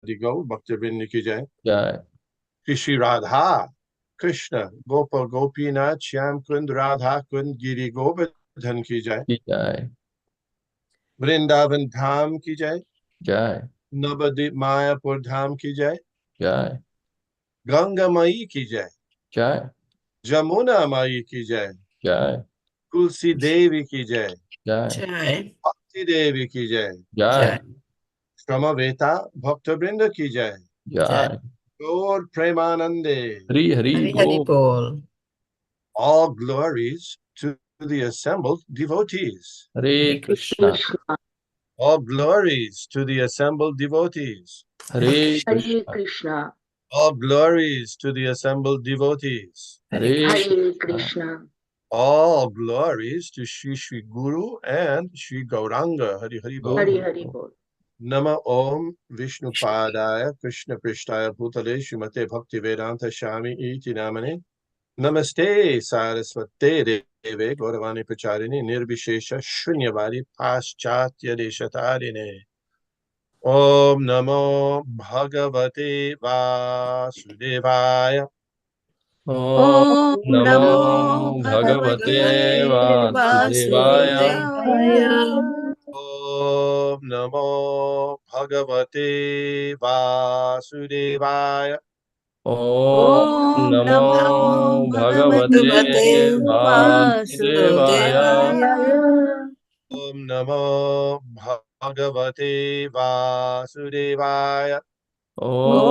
आदि गौ भक्तवृंद की जय। जय श्री श्री राधा कृष्ण गोप गोपीनाथ श्याम कुंद राधा कुंद गिरी गोवर्धन की जय। जय वृंदावन धाम की जय। जय नवद्वीप मायापुर धाम की जय। जय गंगा माई की जय। जय जमुना माई की जय। जय तुलसी देवी की जय। जय जय भक्ति देवी की जय। जय जय श्रमवेता भक्तवृंद की जय। जय जय गौर प्रेमानंदे। हरि हरि हरि हरि बोल। बोल। All glories to the assembled devotees. Hare Krishna All glories to the assembled devotees. Hare Hare Krishna Krishna, All glories to the assembled devotees. Hare Hare Krishna Krishna, All glories to Sri Sri Guru and Sri Gauranga. Hari Hari Bol. Hare बोल Hare Bol. Nama Om Vishnupadaya Krishna Prishtaya Bhutale Srimate Bhakti Vedanta Shami Iti Namane. Namaste Saraswate Deve Gauravani Pracharini Nirvishesha Shunyavadi Paschatya Deshatarine. Om Namo Bhagavate Vasudevaya. ओम ॐ नमो नमो भगवते भगवते वासुदेवाय। वासुदेवाय। Om Namo Bhagavate Vasudevaya. ओम ॐ नमो नमो भगवते भगवते वासुदेवाय। वासुदेवाय। Om Namo Bhagavate Vasudevaya. ओम ॐ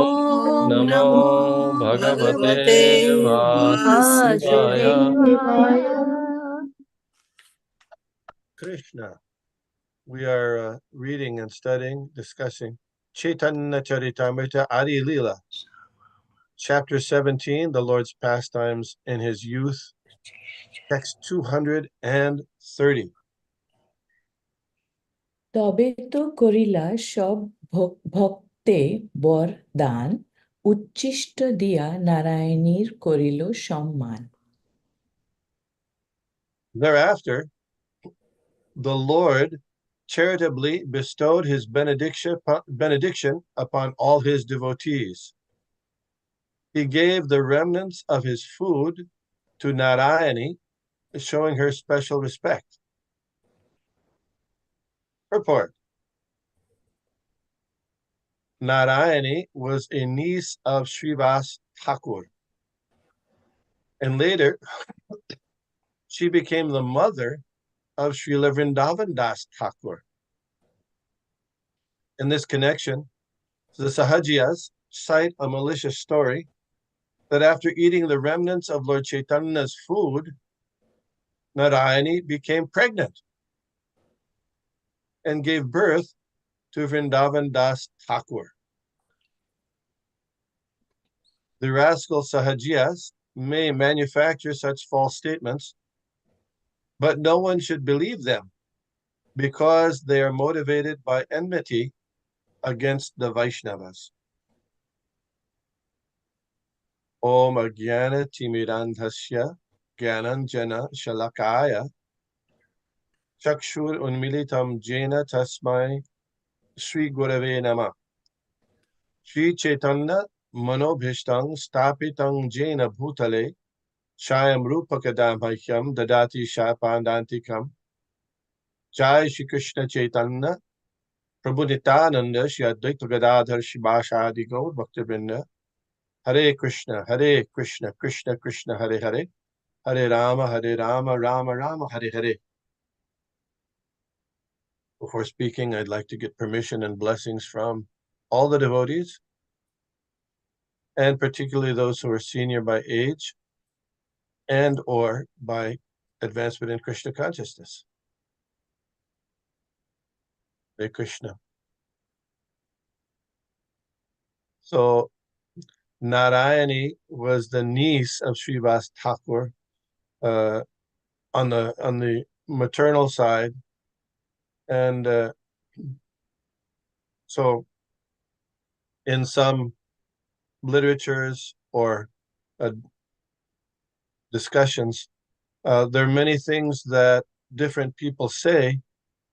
नमो नमो भगवते भगवते वासुदेवाय। वासुदेवाय। Krishna. We are reading and studying, discussing Caitanya Caritamrita Adi Lila, chapter 17, the Lord's pastimes in his youth, text 230. তবে তো করিলা সব ভক্তে বর দান, উচ্ছিষ্ট দিয়া নারায়ণীর করিল সম্মান। Thereafter, the Lord charitably bestowed his benediction upon all his devotees. He gave the remnants of his food to Narayani, showing her special respect. Purport. Narayani was a niece of Srivas Thakur, and later she became the mother of Srila Vrindavan Das Thakur. In this connection, the Sahajiyas cite a malicious story that after eating the remnants of Lord Chaitanya's food, Narayani became pregnant and gave birth to Vrindavan Das Thakur. The rascal Sahajiyas may manufacture such false statements, but no one should believe them because they are motivated by enmity against the Vaishnavas. Om Agyana Timirandhasya Gyananjana Shalakaya Chakshur Unmilitam Jena Tasmai Sri Gurave Nama. Sri Chaitanya Manobhishtang Stapitang Jena Bhutale Shayam Rupakadamhakyam Dadati Shapandantikam. Jai Shri Krishna Chaitanya Prabhu Nityananda Shri Advaita Gadadhar Shivashadi Gaur Bhaktivinoda. Hare Krishna, Krishna Krishna, Hare Hare, Hare Rama, Rama Rama, Hare Hare. Before speaking, I'd like to get permission and blessings from all the devotees, and particularly those who are senior by age and or by advancement in Krishna consciousness. Hare Krishna. So Narayani was the niece of Srivas Thakur on the maternal side, and so in some literatures or discussions, there are many things that different people say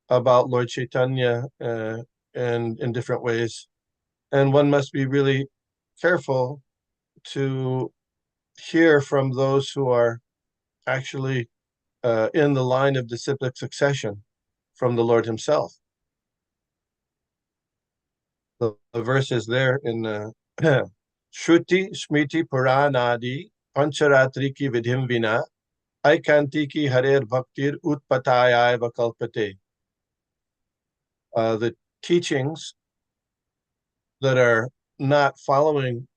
about Lord Chaitanya and in different ways. And one must be really careful to hear from those who are actually in the line of disciplic succession from the Lord himself. The verse is there in Shruti Smriti Puranadi Pancharatri ki vidhim vina Aikanti ki harer bhaktir utpatayai vakalpate. The teachings that are not following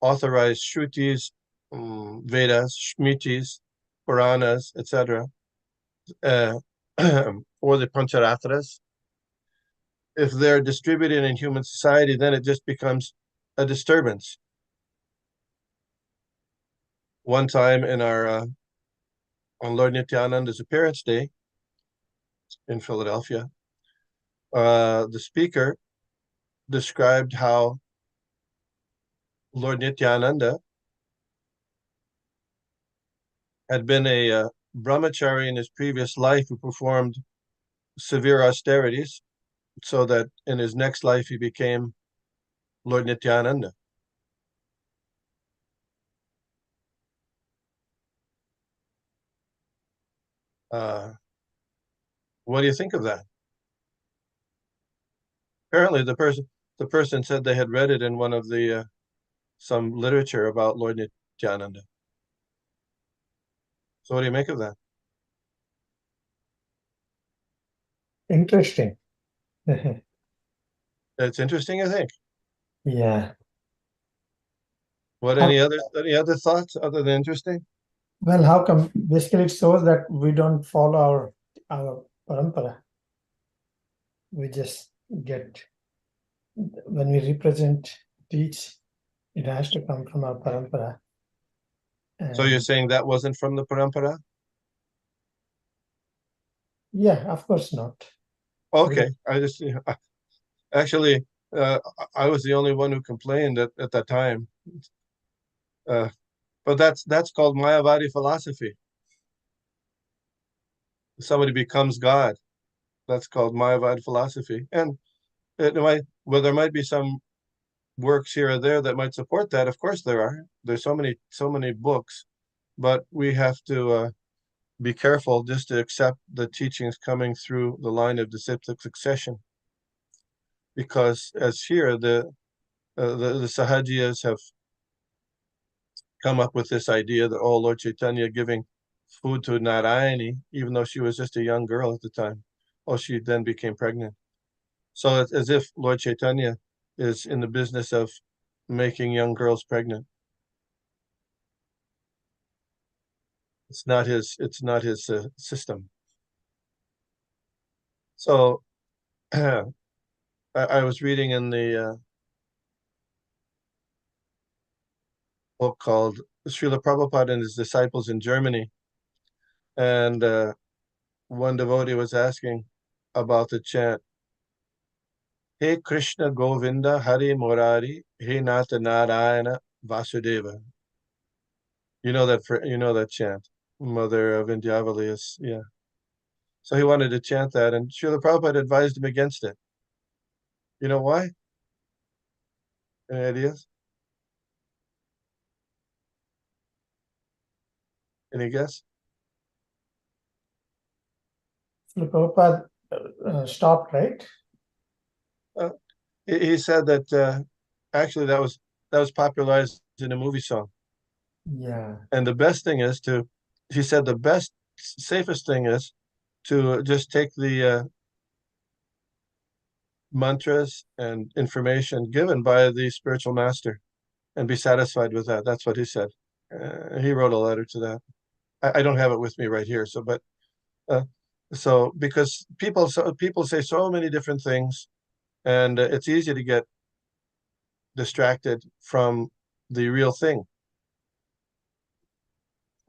authorized Shrutis, Vedas, Smritis, Puranas, etc., or the Pancharatras, if they're distributed in human society, then it just becomes a disturbance. One time in our on Lord Nityananda's appearance day in Philadelphia, the speaker described how Lord Nityananda had been a brahmachari in his previous life who performed severe austerities, so that in his next life he became Lord Nityananda. What do you think of that? Apparently, the person said they had read it in one of the some literature about Lord Nityananda. So, what do you make of that? Interesting. It's interesting, I think. Yeah. What any other thoughts other than interesting? Well, how come? Basically, it shows that we don't follow our parampara. We just get, when we represent, teach, it has to come from our parampara. So you're saying that wasn't from the parampara? Yeah, of course not. Okay, I just actually I was the only one who complained at that time. But that's called Mayavadi philosophy. Somebody becomes God. That's called Mayavadi philosophy. And there might be some works here or there that might support that. Of course there are. There's so many books, but we have to be careful just to accept the teachings coming through the line of disciplic succession. Because as here, the Sahajiyas have come up with this idea that, oh, Lord Chaitanya giving food to Narayani, even though she was just a young girl at the time. Oh, she then became pregnant. So it's as if Lord Chaitanya is in the business of making young girls pregnant. It's not his system. So I was reading in the book called Srila Prabhupada and His Disciples in Germany. And one devotee was asking about the chant, Hey Krishna Govinda Hari Murari, Hey Nata Narayana Vasudeva. You know that chant. Mother of Indiyavali is, yeah. So he wanted to chant that, and Srila Prabhupada advised him against it. You know why? Any ideas? Any guess? Prabhupada stopped, right? He said that actually that was popularized in a movie song. Yeah. And the best thing is he said the best, safest thing is to just take the mantras and information given by the spiritual master and be satisfied with that. That's what he said. He wrote a letter to that. I don't have it with me right here. So because people say so many different things, and it's easy to get distracted from the real thing.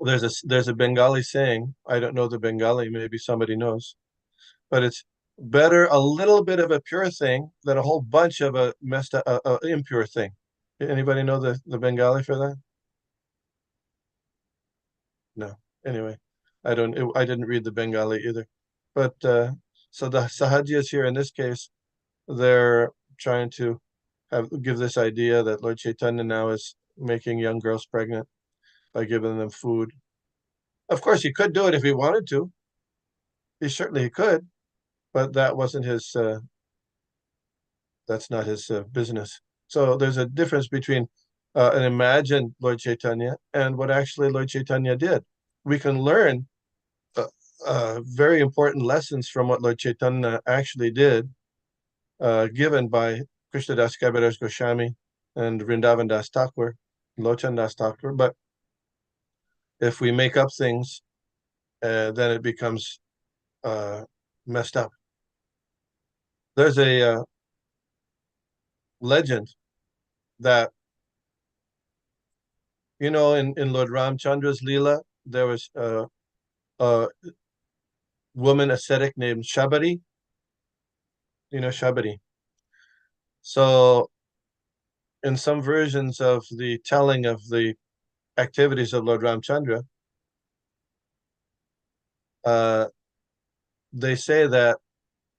There's a Bengali saying. I don't know the Bengali. Maybe somebody knows, but it's better a little bit of a pure thing than a whole bunch of a messed up, impure thing. Anybody know the Bengali for that? No. Anyway, I didn't read the Bengali either. But so the Sahajiyas here in this case, they're trying to give this idea that Lord Chaitanya now is making young girls pregnant by giving them food. Of course, he could do it if he wanted to. He could, but that wasn't his. That's not his business. So there's a difference between an imagined Lord Chaitanya and what actually Lord Chaitanya did. We can learn very important lessons from what Lord Chaitanya actually did, given by Krishnadas Kaviraj Goswami and Vrindavan Das Thakur, Lochan Das Thakur. But if we make up things, then it becomes messed up. There's a legend that, in Lord Ramchandra's Leela, there was a woman ascetic named Shabari. Shabari. So in some versions of the telling of the activities of Lord Ramchandra, they say that,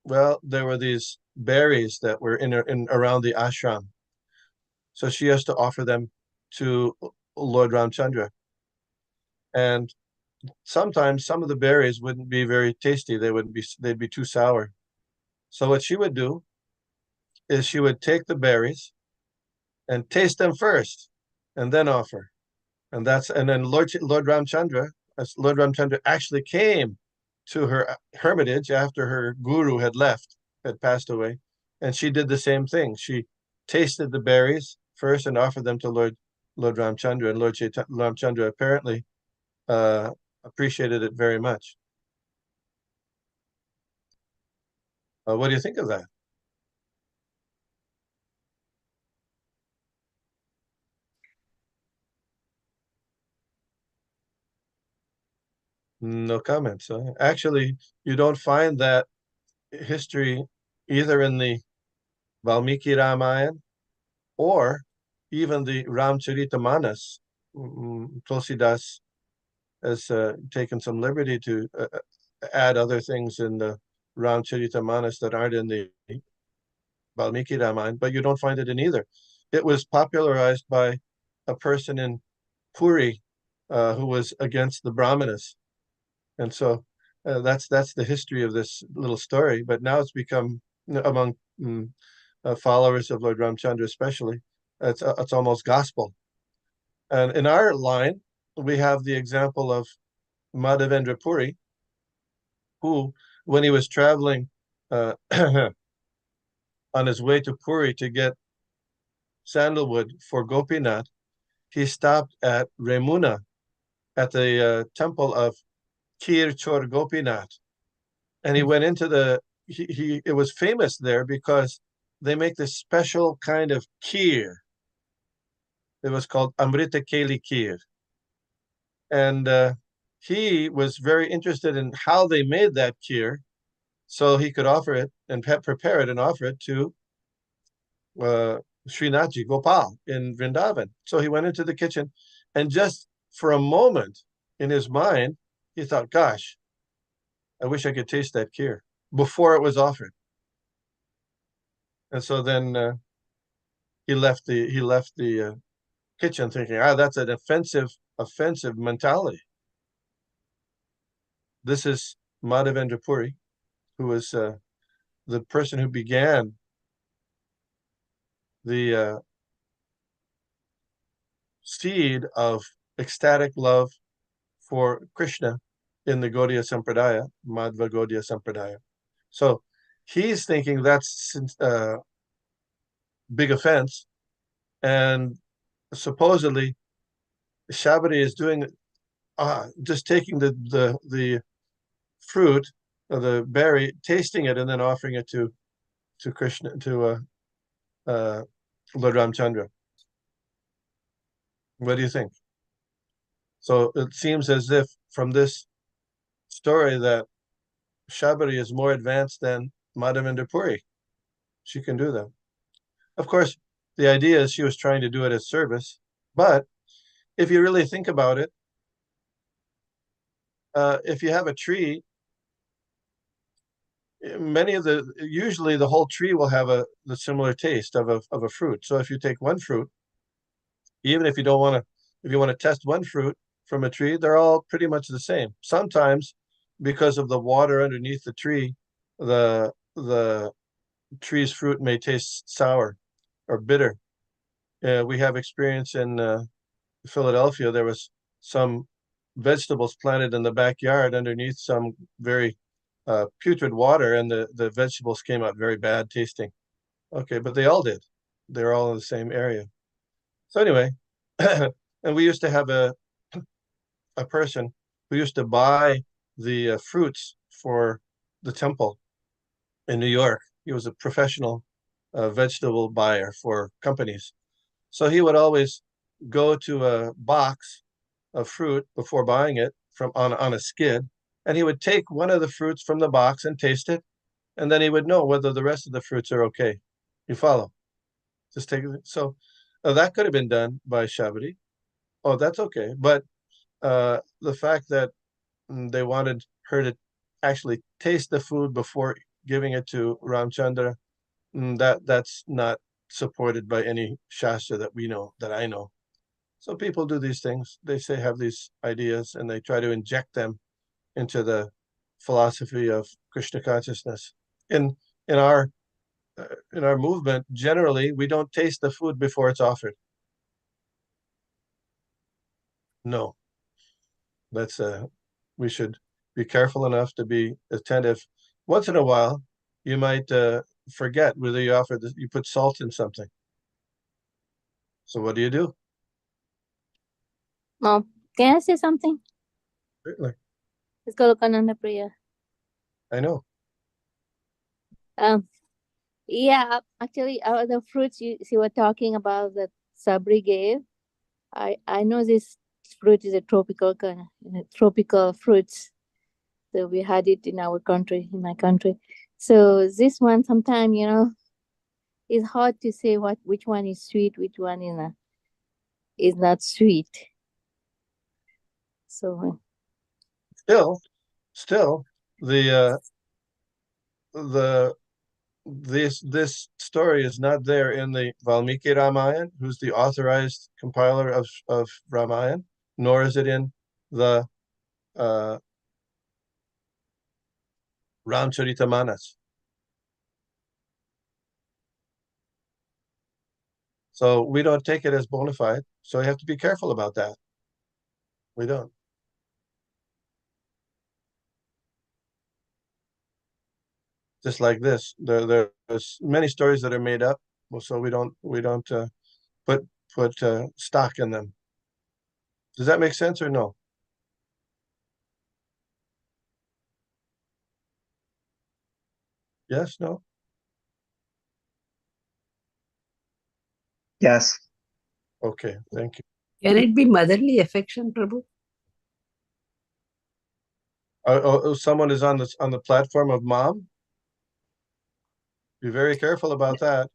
well, there were these berries that were in around the ashram. So she has to offer them to Lord Ramchandra. And sometimes some of the berries wouldn't be very tasty. They'd be too sour. So what she would do is she would take the berries and taste them first and then offer. And then Lord Ramchandra, as Lord Ramchandra actually came to her hermitage after her guru had passed away, and she did the same thing. She tasted the berries first and offered them to Lord Ramchandra, and Lord Ramchandra apparently appreciated it very much. What do you think of that? No comments. Actually, you don't find that history either in the Valmiki Ramayana or even the Ramcharitamanas. Tulsidas has taken some liberty to add other things in the Ramcharitamanas that aren't in the Valmiki Ramayana, but you don't find it in either. It was popularized by a person in Puri who was against the Brahmanas. And so that's the history of this little story. But now it's become, among followers of Lord Ramchandra especially, it's almost gospel. And in our line, we have the example of Madhavendra Puri, who, when he was traveling on his way to Puri to get sandalwood for Gopinath, he stopped at Remuna at the temple of Kir Chor Gopinath. And he went into it was famous there because they make this special kind of kheer. It was called Amrita Keli Kheer. And he was very interested in how they made that kheer so he could offer it and prepare it and offer it to Srinathji Gopal in Vrindavan. So he went into the kitchen, and just for a moment in his mind, he thought, gosh, I wish I could taste that kheer before it was offered. And so then he left the kitchen thinking, that's an offensive mentality. This is Madhavendra Puri, who was the person who began the seed of ecstatic love for Krishna in the Gaudiya Sampradaya, Madhva Gaudiya Sampradaya. So he's thinking that's big offense, and supposedly Shabari is doing just taking the fruit or the berry, tasting it, and then offering it to Krishna, to Lord Ramchandra. What do you think? So it seems as if from this story that Shabari is more advanced than Madhavendra Puri. She can do that. Of course, the idea is she was trying to do it as service, but if you really think about it, if you have a tree usually the whole tree will have the similar taste of a fruit. So if you take one fruit, even if you don't want to, if you want to test one fruit from a tree, they're all pretty much the same. Sometimes, because of the water underneath the tree, the tree's fruit may taste sour or bitter. We have experience in Philadelphia. There was some vegetables planted in the backyard underneath some very putrid water, and the vegetables came out very bad tasting. Okay, but they all did. They're all in the same area. So anyway, and we used to have a person who used to buy the fruits for the temple in New York. He was a professional vegetable buyer for companies. So he would always go to a box of fruit before buying it from on a skid, and he would take one of the fruits from the box and taste it, and then he would know whether the rest of the fruits are okay. You follow? Just take it. So that could have been done by Shabari. Oh, that's okay. But the fact that they wanted her to actually taste the food before giving it to Ramchandra, that's not supported by any shastra that we know, that I know. So people do these things. They say have these ideas and they try to inject them into the philosophy of Krishna consciousness. In in our in our movement, generally, we don't taste the food before it's offered. No, that's we should be careful enough to be attentive. Once in a while, you might forget whether you offer this, you put salt in something. So what do you do? Mom, can I say something? Certainly, Let's go look on prayer. I know. Yeah, actually, the fruits you were talking about that Sabri gave. I know this fruit is a tropical tropical fruits. So we had it in our country, in my country. So this one, sometime it's hard to say which one is sweet, which one is not sweet. So Still, the this story is not there in the Valmiki Ramayana, who's the authorized compiler of Ramayana, nor is it in the uh, Ramcharitamanas. So we don't take it as bona fide. So you have to be careful about that. We don't. Just like this, there's many stories that are made up, so we don't put stock in them. Does that make sense or no? Yes, no? Yes. Okay, thank you. Can it be motherly affection, Prabhu? Someone is on the platform of mom. Be very careful about that.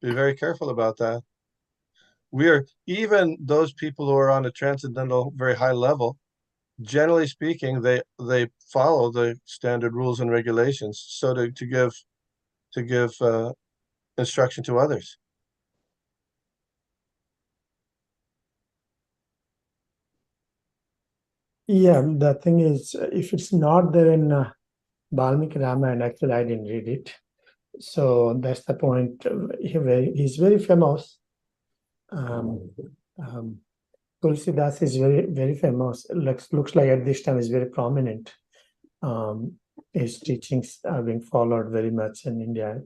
Be very careful about that. Even those people who are on a transcendental, very high level, generally speaking, they follow the standard rules and regulations. So to give instruction to others. Yeah, the thing is, if it's not there in Balmiki Ramayana, actually I didn't read it. So that's the point. He's very famous. Tulsidas is very famous. Looks like at this time is very prominent. His teachings are being followed very much in India.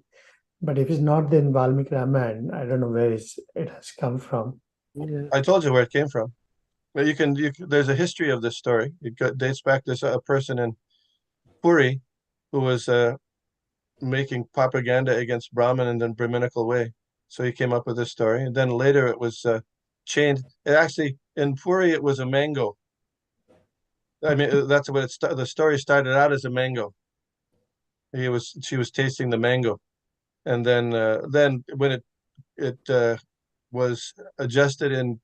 But if it's not there in Valmiki Ramayana, I don't know where it has come from. Yeah. I told you where it came from. But there's a history of this story. It dates back to a person in Puri who was making propaganda against Brahman in the Brahminical way. So he came up with this story, and then later it was changed. It actually in Puri it was a mango. I mean, that's what the story started out as a mango. She was tasting the mango, and then when it was adjusted in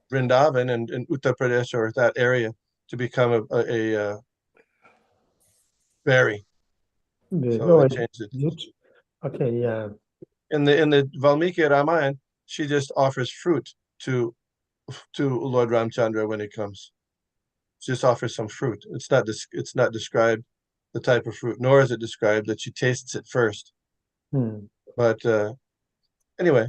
Vrindavan and in Uttar Pradesh or that area to become a berry. So they changed it. Okay, yeah. In the Valmiki Ramayana, she just offers fruit to Lord Ramchandra when he comes. She just offers some fruit. It's not described the type of fruit, nor is it described that she tastes it first. But anyway,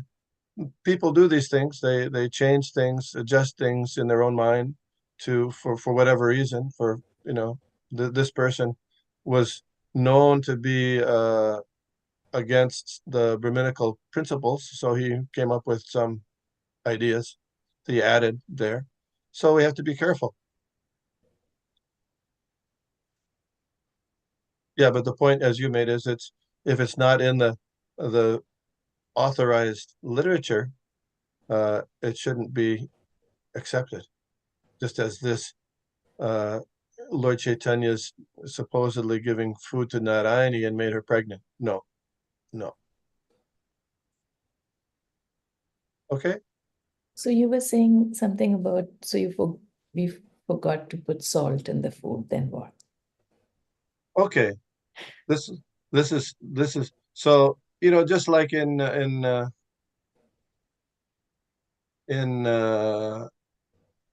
people do these things. They change things, adjust things in their own mind for whatever reason. For this person was known to be against the Brahminical principles, so he came up with some ideas that he added there. So we have to be careful. Yeah, but the point, as you made, is if it's not in the authorized literature, it shouldn't be accepted. Just as this Lord Chaitanya's supposedly giving food to Narayani and made her pregnant. No. Okay. So you were saying something about, we forgot to put salt in the food, then what? Okay. This is so just like in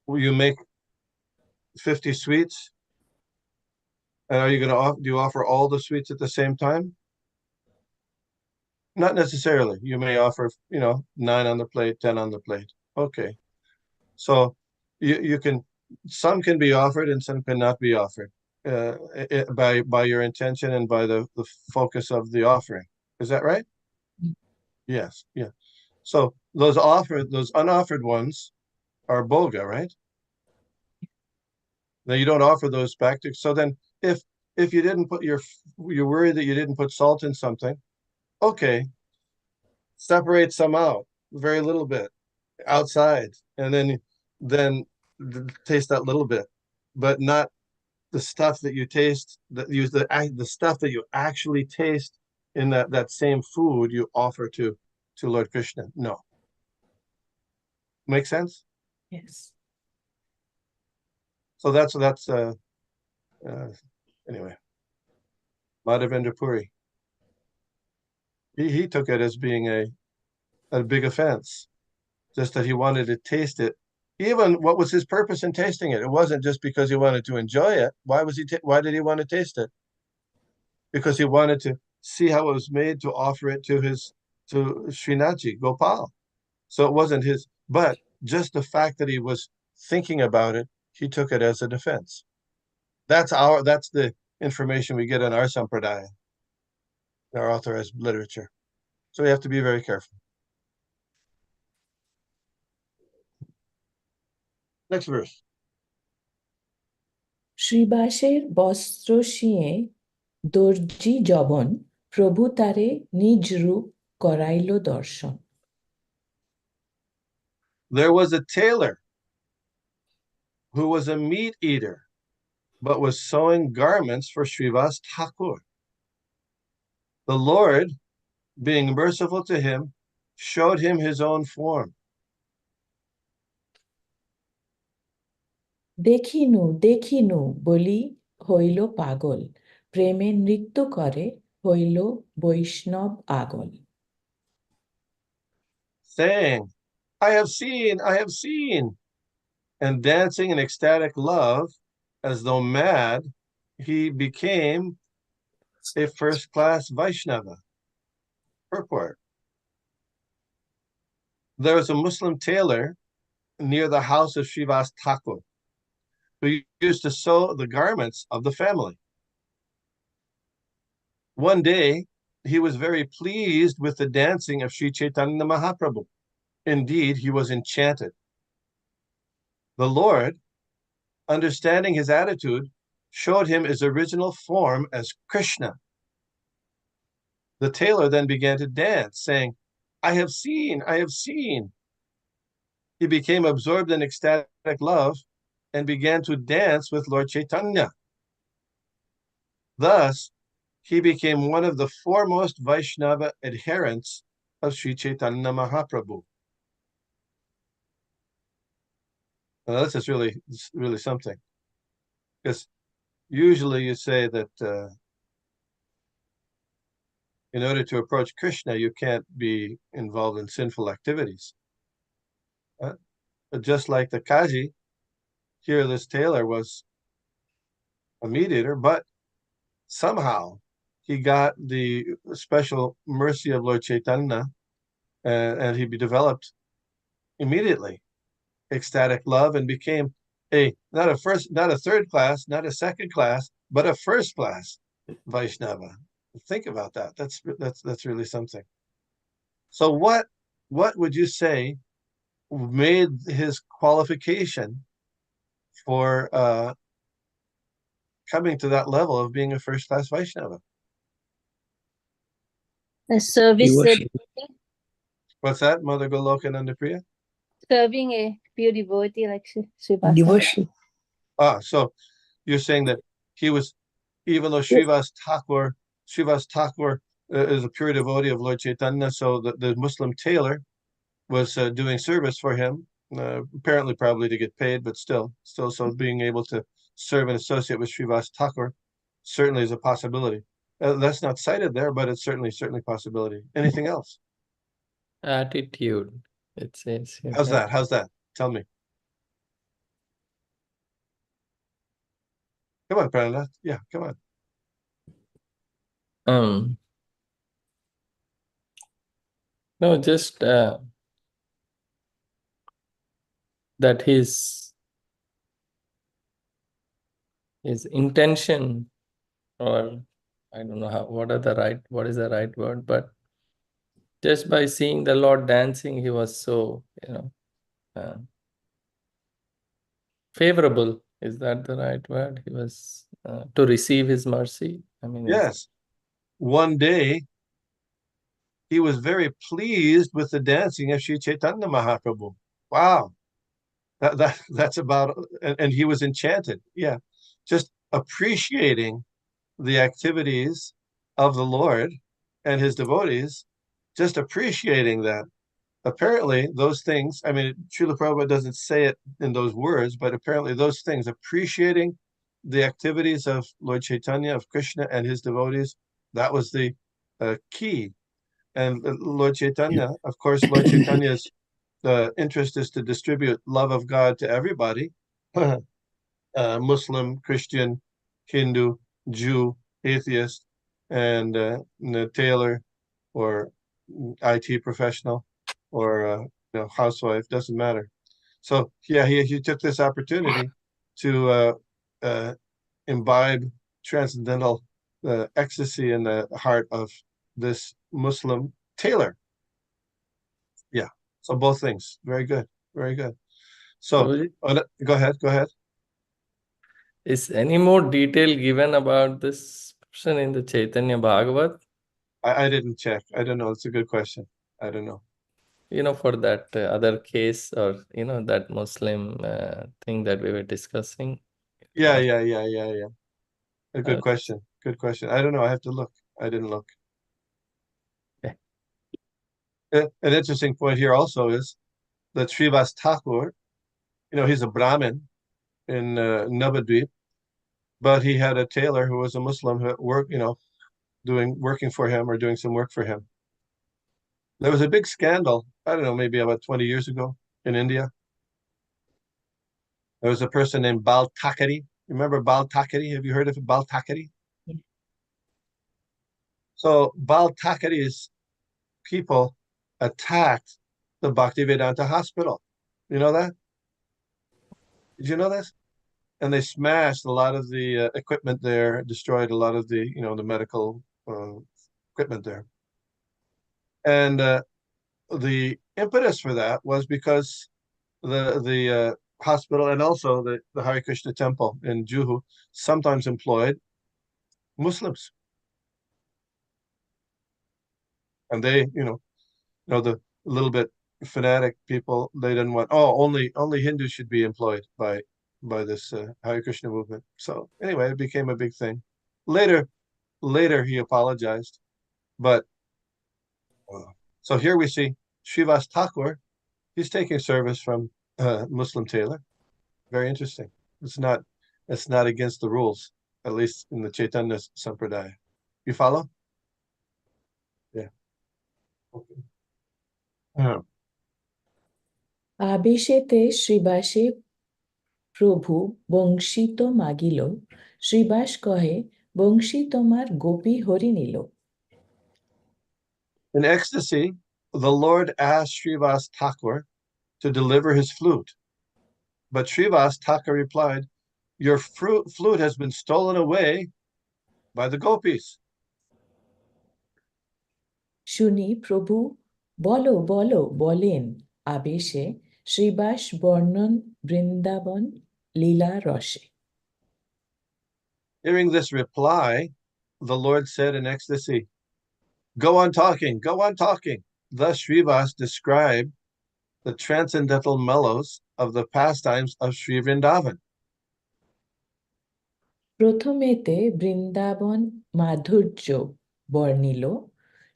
you make 50 sweets, and are you going to do you offer all the sweets at the same time? Not necessarily. You may offer 9 on the plate, 10 on the plate. Okay. So you can, some can be offered and some cannot be offered by your intention and by the focus of the offering. Is that right? Yes. Yeah. So those unoffered ones are boga, right? Now you don't offer those back to. So then, if you didn't put you're worried that you didn't put salt in something, okay, separate some out, very little bit outside, and then taste that little bit, but not the stuff that you taste, that use the stuff that you actually taste in that same food you offer to Lord Krishna. No. Make sense? Yes. So that's anyway. Madhavendra Puri. He took it as being a big offense, just that he wanted to taste it. Even what was his purpose in tasting it? It wasn't just because he wanted to enjoy it. Why did he want to taste it? Because he wanted to see how it was made to offer it to Srinathji, Gopal. So it wasn't his, but just the fact that he was thinking about it, he took it as a defense. That's the information we get in our sampradaya, our authorized literature. So we have to be very careful. Next verse. শ্রীবাসের বস্ত্র শিয়ে দর্জি যবন প্রভু তারে নিজ রূপ করাইল দর্শন। There was a tailor who was a meat eater, but was sewing garments for Srivas Thakur. The Lord, being merciful to him, showed him his own form. দেখিনু দেখিনু বলি হইল পাগল, প্রেমে নৃত্য করে হইল বৈষ্ণব আগল। Saying, I have seen, and dancing in ecstatic love, as though mad, he became a first-class Vaishnava. Purport. There was a Muslim tailor near the house of Srivas Thakur, who used to sew the garments of the family. One day, he was very pleased with the dancing of Sri Caitanya Mahaprabhu. Indeed, he was enchanted. The Lord, understanding his attitude, showed him his original form as Krishna. The tailor then began to dance, saying, I have seen, I have seen. He became absorbed in ecstatic love and began to dance with Lord Chaitanya. Thus, he became one of the foremost Vaishnava adherents of Sri Chaitanya Mahaprabhu. Now, this is really something, because usually you say that in order to approach Krishna, you can't be involved in sinful activities. But just like the Kaji, here this tailor was a mediator, but somehow he got the special mercy of Lord Chaitanya, and he developed immediately ecstatic love and became not a third class, not a second class, but a first class Vaishnava. Think about that. That's really something. So what would you say made his qualification for coming to that level of being a first class Vaishnava? The service, Devotion. What's that, Mother Golokananda Priya? serving a pure devotee like Srivastava. Devotion. So you're saying that he was, even though Srivas Thakur is a pure devotee of Lord Chaitanya, so the Muslim tailor was doing service for him, apparently probably to get paid, but still, so being able to serve and associate with Srivas Thakur certainly is a possibility. That's not cited there, but it's certainly a possibility. Anything else? Attitude, it says here. How's that? Tell me. Come on, Prananath. Yeah, come on. No, just that his intention, or I don't know what is the right word, but just by seeing the Lord dancing, he was so, favorable. Is that the right word? He was to receive his mercy. I mean, Yes. One day, he was very pleased with the dancing of Sri Chaitanya Mahaprabhu. Wow. That's about, and he was enchanted. Yeah. Just appreciating the activities of the Lord and his devotees, just appreciating that. Apparently, those things, I mean, Srila Prabhupada doesn't say it in those words, but apparently those things, appreciating the activities of Lord Chaitanya, of Krishna and his devotees, that was the key. And Lord Chaitanya, of course, Lord Chaitanya's interest is to distribute love of God to everybody, Muslim, Christian, Hindu, Jew, atheist, and tailor, or IT professional, or housewife, doesn't matter. So yeah, he took this opportunity to imbibe transcendental ecstasy in the heart of this Muslim tailor. Yeah, so both things. Very good, very good. So go ahead. Is any more detail given about this person in the Chaitanya Bhagavat? I didn't check. I don't know. It's a good question. I don't know. For that other case, or that Muslim thing that we were discussing. Yeah. A good question. Good question. I don't know. I have to look. I didn't look. Okay. An interesting point here also is that Srivas Thakur, he's a Brahmin in Navadvip, but he had a tailor who was a Muslim who working for him or doing some work for him. There was a big scandal, I don't know, maybe about 20 years ago in India. There was a person named Bal Takari. Remember Bal Takari? Have you heard of Bal Takari? Yeah. So Bal Takari's people attacked the Bhaktivedanta hospital. You know that? Did you know this? And they smashed a lot of the equipment there, destroyed a lot of the, the medical equipment there. And the impetus for that was because the hospital and also the Hare Krishna temple in Juhu sometimes employed Muslims. And they, the little bit fanatic people, they didn't want, only Hindus should be employed by this Hare Krishna movement. So anyway, it became a big thing. Later he apologized, but so here we see Srivas Thakur. He's taking service from Muslim tailor. Very interesting. It's not against the rules, at least in the Chaitanya Sampradaya. You follow? Yeah. আবেশেতে শ্রীবাসে প্রভু বংশিত মাগিল, শ্রীবাস কহে বংশী তোমার গোপী হরি নিল। In ecstasy, the Lord asked Srivas Thakur to deliver his flute. But Srivas Thakur replied, "Your flute has been stolen away by the gopis." শুনি প্রভু বলো বলো বলেন আবেশে, শ্রীবাস বর্ণন বৃন্দাবন লীলা রসে। Hearing this reply, the Lord said in ecstasy, "Go on talking, go on talking." Thus Srivas described the transcendental mellows of the pastimes of Sri Vrindavan. প্রথমেতে Vrindavan মাধুর্য বর্ণিল,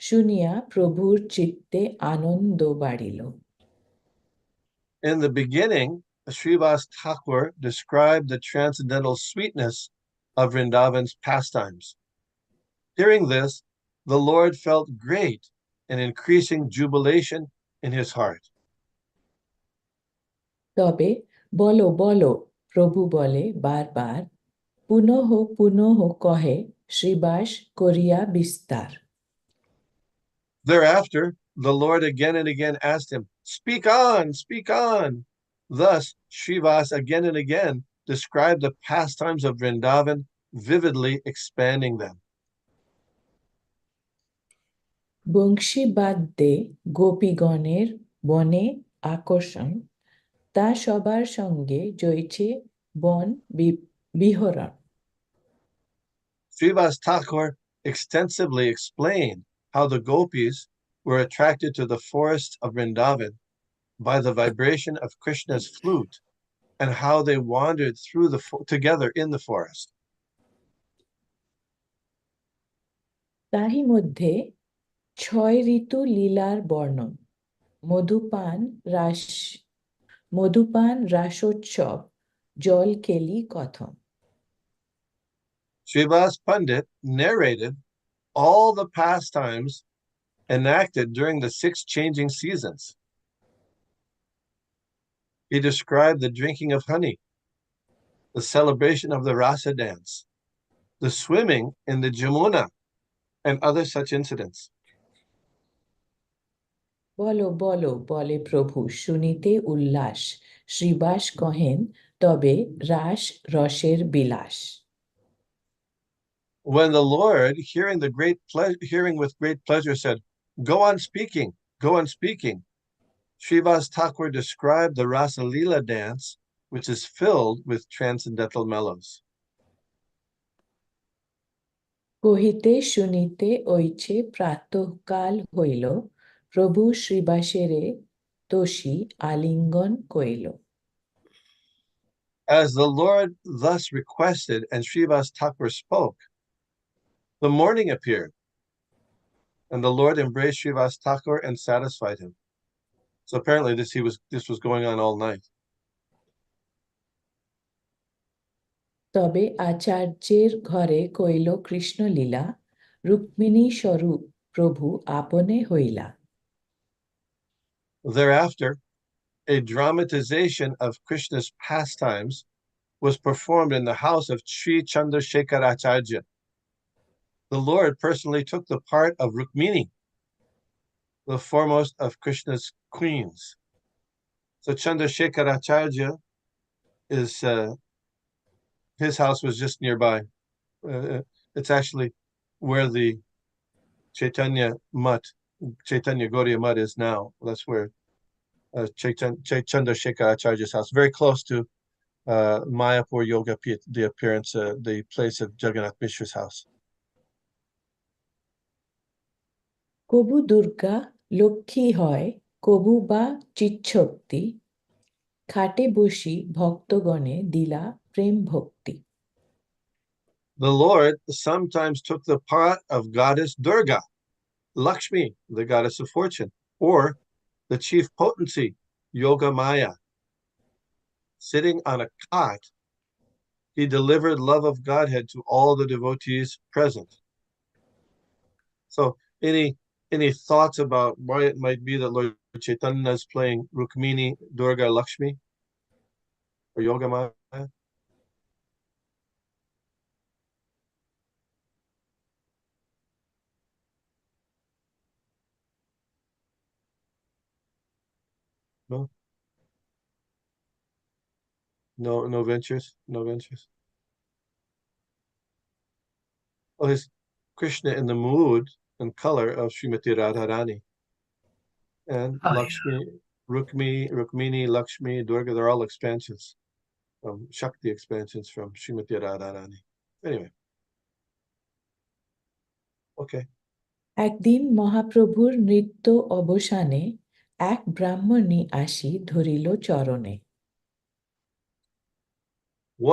শুনিয়া প্রভুর চিত্তে আনন্দ বাড়িল। In the beginning, Srivas Thakur described the transcendental sweetness of Vrindavan's pastimes. Hearing this, the Lord felt great and increasing jubilation in his heart. তবে বলো বলো প্রভু বলে বারবার, পুনঃ পুনঃ কহে শ্রীবাস করিয়া বিস্তার। Thereafter, the Lord again and again asked him, "Speak on, speak on." Thus, Srivas again and again described the pastimes of Vrindavan, vividly expanding them. Banshi বাদ্যে গোপীগণের বনে আকর্ষণ, তা সবার সঙ্গে জয়ছে বন বিহরণ। Srivas Thakur extensively explained how the gopis were attracted to the forests of Vrindavan by the vibration of Krishna's flute and how they wandered through together in the forest. তাহি মধ্যে 6 ঋতু লীলার বর্ণন, মধুপান রাসোৎসব, জল কেলি কথন। Srivas Pandit narrated all the pastimes enacted during the 6 changing seasons. He described the drinking of honey, the celebration of the rasa dance, the swimming in the Jamuna, and other such incidents. বলো বলো বলে প্রভু শুনিতে উল্লাস, শ্রীবাস কহেন তবে রাস রসের বিলাস। When the Lord, hearing with great pleasure, said, "Go on speaking, go on speaking," Srivas Thakur described the Rasa Leela dance, which is filled with transcendental mellows. কহিতে শুনিতে ঐছে প্রাতঃকাল হইল, প্রভু শ্রীবাসেরে তোষী আলিঙ্গন কইল। As the Lord thus requested and Srivas Thakur spoke, the morning appeared, and the Lord embraced Srivas Thakur and satisfied him. So apparently this was going on all night. তবে আচার্যের ঘরে কইল কৃষ্ণ লীলা, রুক্মিণী স্বরূপ প্রভু আপনে হইলা। Thereafter, a dramatization of Krishna's pastimes was performed in the house of Sri Chandrasekharacharya. The Lord personally took the part of Rukmini, the foremost of Krishna's queens. So Chandrasekharacharya is his house was just nearby. It's actually where the Caitanya Gaudiya Mutt is now. That's where Chandrasekharacharya's house, very close to Mayapur Yoga Pit, the place of Jagannath Mishra's house. কবু দুর্গা লক্ষ্মী হয়, কবু বা চিচ্ছক্তি, খাটে বসি ভক্তগণে দিলা প্রেম ভক্তি। The Lord sometimes took the part of goddess Durga, Lakshmi, the goddess of fortune, or the chief potency, Yoga Maya. Sitting on a cot, he delivered love of Godhead to all the devotees present. So any any thoughts about why it might be that Lord Chaitanya is playing Rukmini, Durga, Lakshmi, or Yogamaya? No? No ventures? No ventures? Well, is Krishna in the mood and color of Srimati Radharani. And Oh, yeah. Lakshmi, Rukmini, Lakshmi, Durga, they're all expansions, Shakti expansions from Srimati Radharani. Anyway. Okay. একদিন মহাপ্রভুর নৃত্য অবসানে এক ব্রাহ্মণী আসি ধরিল চরণে।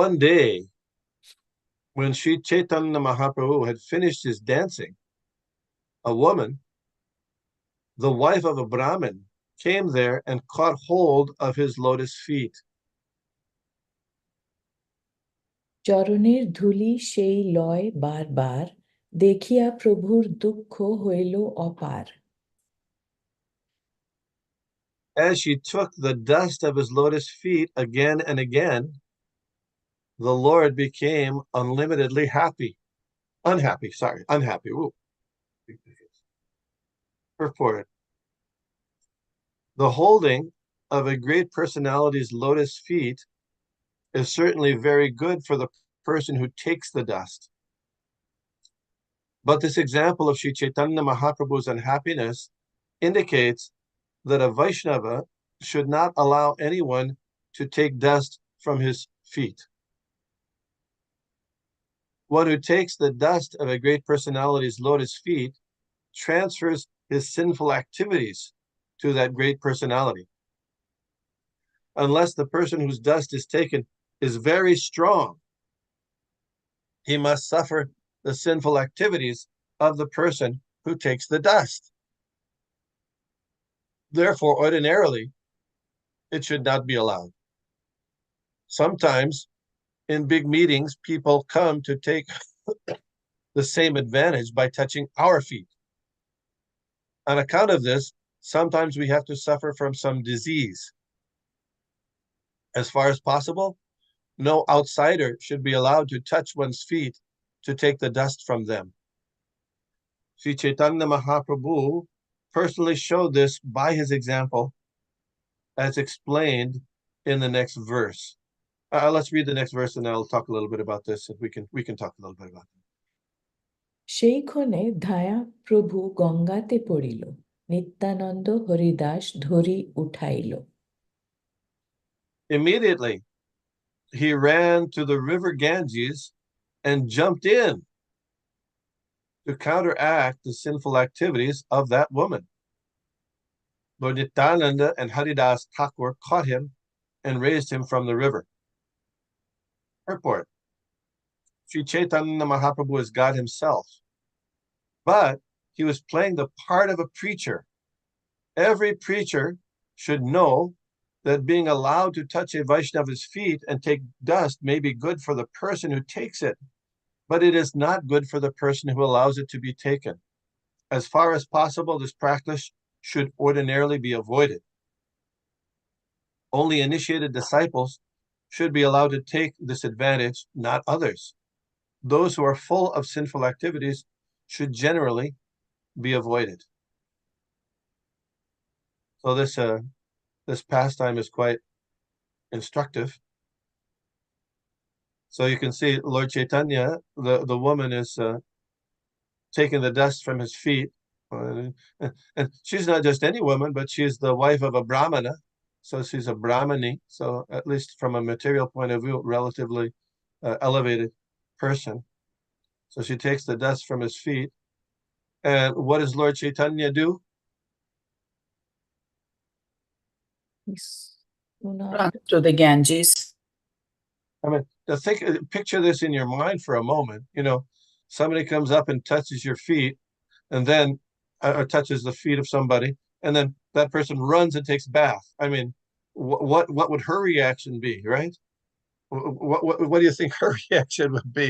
One day, when Sri Chaitanya Mahaprabhu had finished his dancing, a woman, the wife of a Brahmin, came there and caught hold of his lotus feet. চরণের ধূলি সেই লয় বারবার, দেখিয়া প্রভুর দুঃখ হইল অপার। As she took the dust of his lotus feet again and again, the Lord became unlimitedly unhappy. Ooh. Purport. The holding of a great personality's lotus feet is certainly very good for the person who takes the dust. But this example of Sri Chaitanya Mahaprabhu's unhappiness indicates that a Vaishnava should not allow anyone to take dust from his feet. One who takes the dust of a great personality's lotus feet transfers his sinful activities to that great personality. Unless the person whose dust is taken is very strong, he must suffer the sinful activities of the person who takes the dust. Therefore, ordinarily, it should not be allowed. Sometimes in big meetings, people come to take the same advantage by touching our feet. On account of this, sometimes we have to suffer from some disease. As far as possible, no outsider should be allowed to touch one's feet to take the dust from them. Sri Chaitanya Mahaprabhu personally showed this by his example, as explained in the next verse. Let's read the next verse, and I'll talk a little bit about this. If we can talk a little bit about it. সেই ক্ষণে ধায়া প্রভু গঙ্গাতে পড়িল, নিত্যানন্দ হরিদাস ধরি উঠাইল। Immediately, he ran to the river Ganges and jumped in to counteract the sinful activities of that woman. Lord Nityananda and Haridas Thakur caught him and raised him from the river. Purport. Sri Chaitanya Mahaprabhu is God himself, but he was playing the part of a preacher. Every preacher should know that being allowed to touch a Vaishnava's feet and take dust may be good for the person who takes it, but it is not good for the person who allows it to be taken. As far as possible, this practice should ordinarily be avoided. Only initiated disciples should be allowed to take this advantage, not others. Those who are full of sinful activities should generally be avoided. So this pastime is quite instructive. So you can see Lord Chaitanya, the woman is taking the dust from his feet. And she's not just any woman, but she's the wife of a Brahmana. So she's a Brahmani. So at least from a material point of view, relatively elevated person. So she takes the dust from his feet. And what does Lord Chaitanya do? Run to the Ganges. I mean, picture this in your mind for a moment. You know, somebody comes up and touches your feet, and then or touches the feet of somebody, and then that person runs and takes bath. I mean, what would her reaction be, right? What do you think her reaction would be?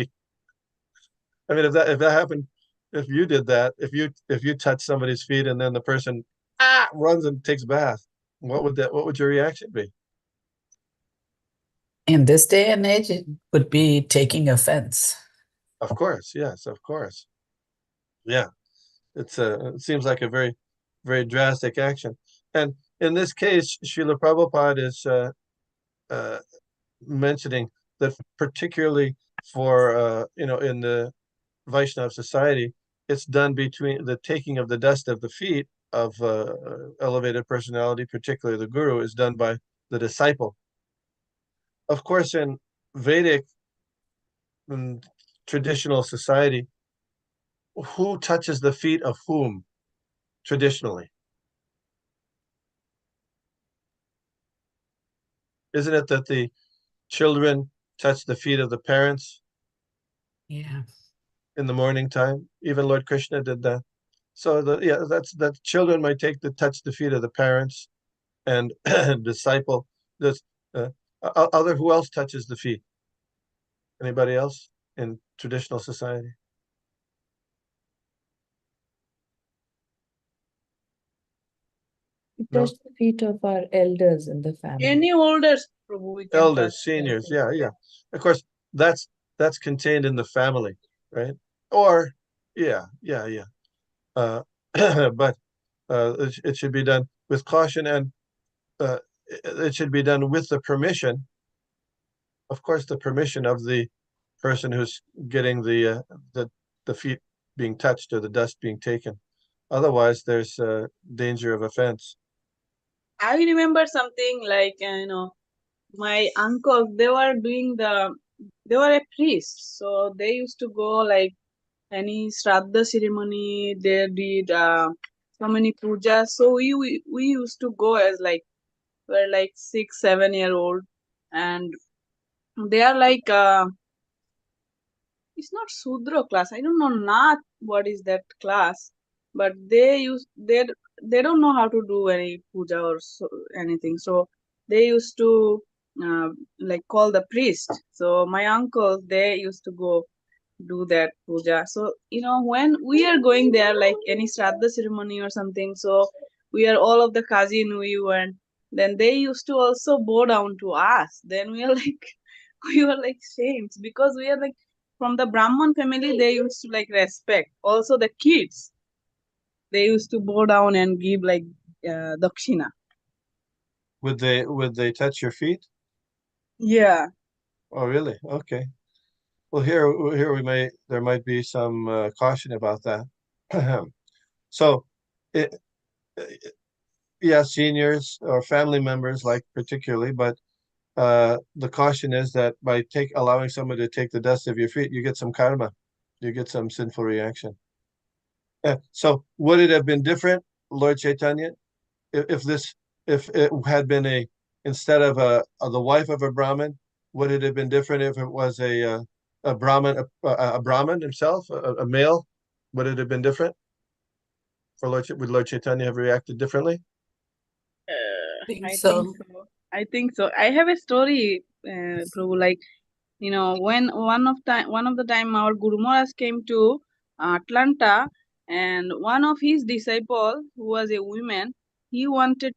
I mean, if that happened if you did that, if you touch somebody's feet and then the person runs and takes a bath, what would your reaction be? In this day and age, it would be taking offense. Of course, yes, of course. Yeah. It seems like a very, very drastic action. And in this case, Srila Prabhupada is mentioning that particularly for in the Vaishnava society, it's done between the taking of the dust of the feet of elevated personality, particularly the guru, is done by the disciple. Of course, in Vedic and traditional society, who touches the feet of whom traditionally? Isn't it that the children touch the feet of the parents Yeah. in the morning time? Even Lord Krishna did that. So that children might touch the feet of the parents, and disciple this other. Who else touches the feet? Anybody else in traditional society? We No? touch the feet of our elders in the family. Any elders, Prabhu, we can Elders, touch. seniors, yeah. Of course, that's contained in the family, right? Or yeah. But it should be done with caution, and it should be done with the permission, of course, the permission of the person who's getting the feet being touched or the dust being taken. Otherwise, there's danger of offense. I remember something like, my uncle, they were a priest. So they used to go like any Shraddha ceremony, they did so many pujas. So we used to go as like, we're like 6-7 year old, and they are like, it's not Sudra class. I don't know not what is that class, but they don't know how to do any puja or anything. So they used to like call the priest. So my uncles, they used to go do that puja. So when we are going there, like any Shraddha ceremony or something, so we are all of the cousin, we went. Then they used to also bow down to us. Then we are like, we were like shamed because we are like from the Brahman family. They used to like respect. Also the kids, they used to bow down and give like dakshina. Would they touch your feet? Yeah. Oh, really? Okay. Well, here there might be some caution about that. So, yeah, seniors or family members, like particularly, but the caution is that by allowing someone to take the dust of your feet, you get some karma, you get some sinful reaction. So would it have been different, Lord Caitanya, if it had been instead of the wife of a Brahmin, would it have been different if it was a Brahmin, a Brahmin himself, a male? Would it have been different? Would Lord Chaitanya have reacted differently? I so. think so. I think so. I have a story, Prabhu. Like, when one of the time our Guru Maharaj came to Atlanta, and one of his disciple, who was a woman, she wanted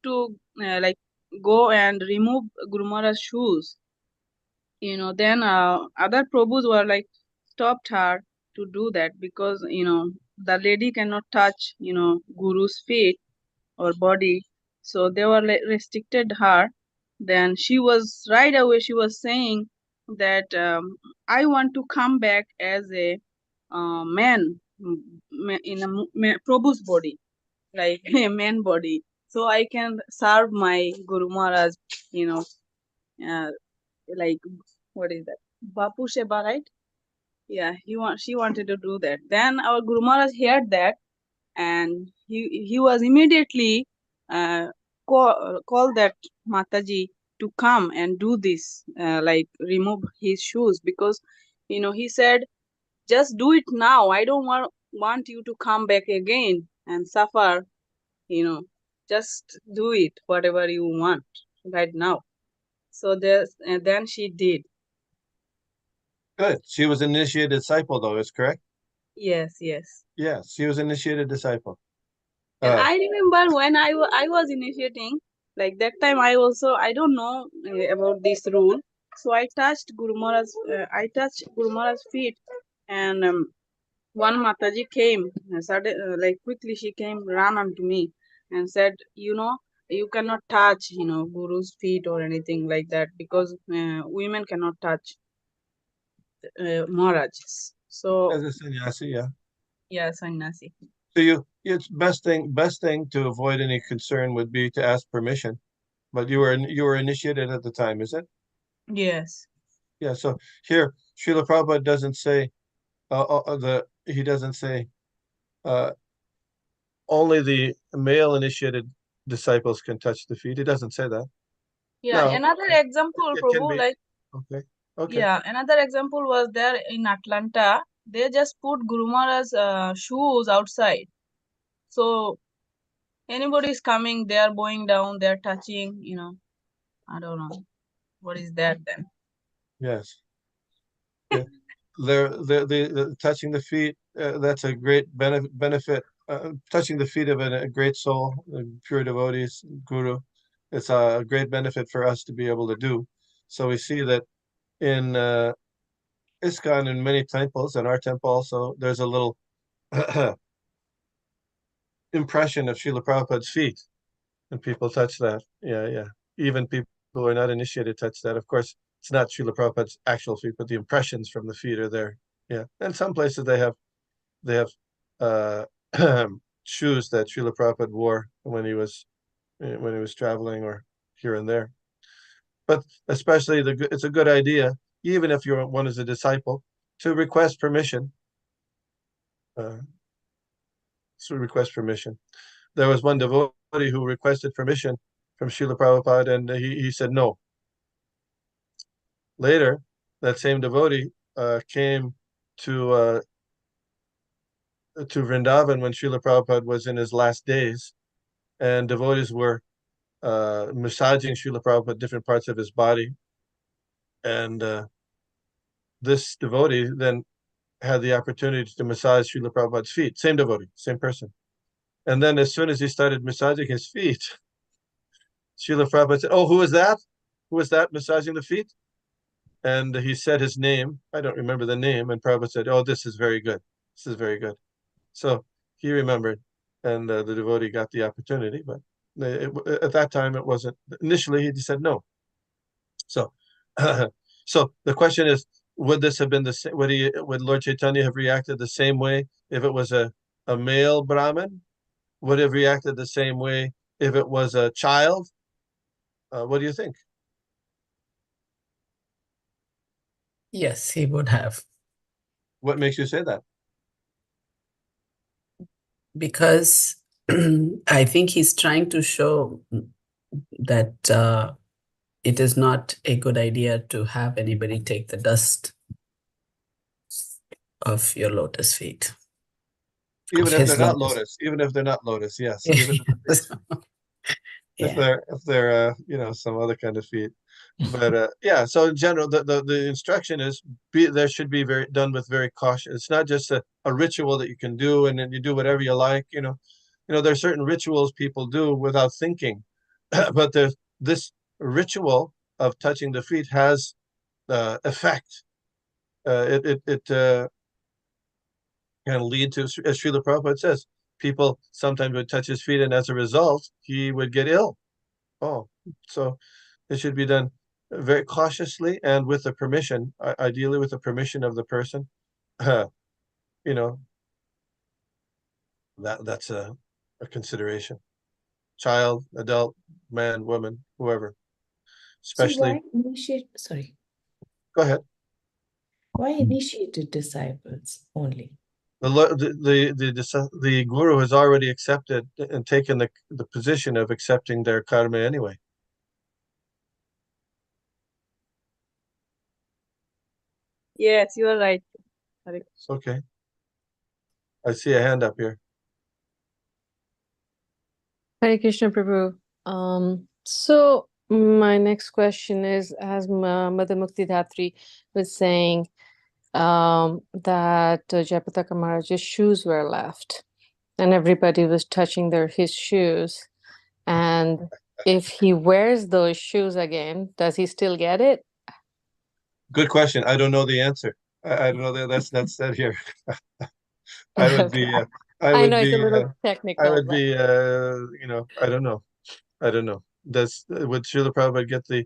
to like go and remove Guru Maharaj's shoes. Then other Prabhus were like stopped her to do that, because the lady cannot touch Guru's feet or body. So they were restricted her. Then she was right away, she was saying that I want to come back as a man, in a Prabhu's body, like a man body, so I can serve my Guru Maharaj, uh, like, what is that, Bapu Sheba, right? Yeah, she wanted to do that. Then our Guru Maharaj heard that, and he was immediately call that Mataji to come and do this, like remove his shoes, because he said, just do it now. I don't want you to come back again and suffer. Just do it whatever you want right now. So then she did. Good. She was an initiated disciple, though, is correct? Yes, yes. Yes, he was initiated disciple. And I remember when I was initiating, like that time I don't know about this rule. So I touched Guru Maharaj's feet, and one Mataji came, like quickly she came, ran onto me and said, you cannot touch, Guru's feet or anything like that, because women cannot touch Maharaj's. So As a sannyasi, yeah. yeah, sannyasi. So it's best thing to avoid any concern would be to ask permission. But you were initiated at the time, is it? Yes. Yeah. So here, Srila Prabhupada doesn't say he doesn't say uh, only the male initiated disciples can touch the feet. He doesn't say that. Yeah, No, another example, it can Prabhu, be like, okay. Okay. yeah, another example was there in Atlanta. They just put Guru Maharaj's shoes outside. So anybody is coming, they are bowing down, they are touching, I don't know. What is that then? Yes. Yeah. The touching the feet, that's a great benefit. Touching the feet of a great soul, pure devotees, guru, it's a great benefit for us to be able to do. So we see that in ISKCON and many temples, and our temple also, there's a little impression of Srila Prabhupada's feet, and people touch that. Yeah, yeah. Even people who are not initiated touch that. Of course, it's not Srila Prabhupada's actual feet, but the impressions from the feet are there. Yeah, and some places they have uh, shoes that Srila Prabhupada wore when he was traveling or here and there. But especially it's a good idea, even if one is a disciple, to request permission. To request permission. There was one devotee who requested permission from Srila Prabhupada, and he said no. Later, that same devotee came to Vrindavan when Srila Prabhupada was in his last days, and devotees were massaging Srila Prabhupada different parts of his body. And this devotee then had the opportunity to massage Srila Prabhupada's feet. Same devotee, same person. And then as soon as he started massaging his feet, Srila Prabhupada said, "Oh, who is that? Who is that massaging the feet?" And he said his name. I don't remember the name. And Prabhupada said, "Oh, this is very good. This is very good." So he remembered, and the devotee got the opportunity. But at that time, it wasn't. Initially, he said no. So, so the question is, would this have been the same? Would Lord Chaitanya have reacted the same way if it was a male Brahmin? Would have reacted the same way if it was a child? What do you think? Yes, he would have. What makes you say that? Because I think he's trying to show that it is not a good idea to have anybody take the dust of your lotus feet. Even if they're not Lotus. lotus, yes. Even if they're some other kind of feet. But yeah, so in general, the instruction is there should be done with very caution. It's not just a ritual that you can do and then you do whatever you like. There are certain rituals people do without thinking, but there's this ritual of touching the feet has effect. It can lead to, as Srila Prabhupada says, people sometimes would touch his feet, and as a result, he would get ill. Oh, so it should be done very cautiously and with the permission, ideally with the permission of the person. You know, that's a consideration. Child, adult, man, woman, whoever. So Especially, go ahead. why initiated disciples only? The guru has already accepted and taken the position of accepting their karma anyway. Yes, you are right. Correct. Okay. I see a hand up here. Hare Krishna Prabhu. So my next question is, as Mother Mukti Dhatri was saying, that Jayapataka Maharaj's shoes were left, and everybody was touching his shoes. And if he wears those shoes again, does he still get it? Good question. I don't know the answer. I don't know that that's said here. I would be, Okay. I I would know it's a be, little I technical, would but be, I don't know. I don't know. Would Srila Prabhupada get the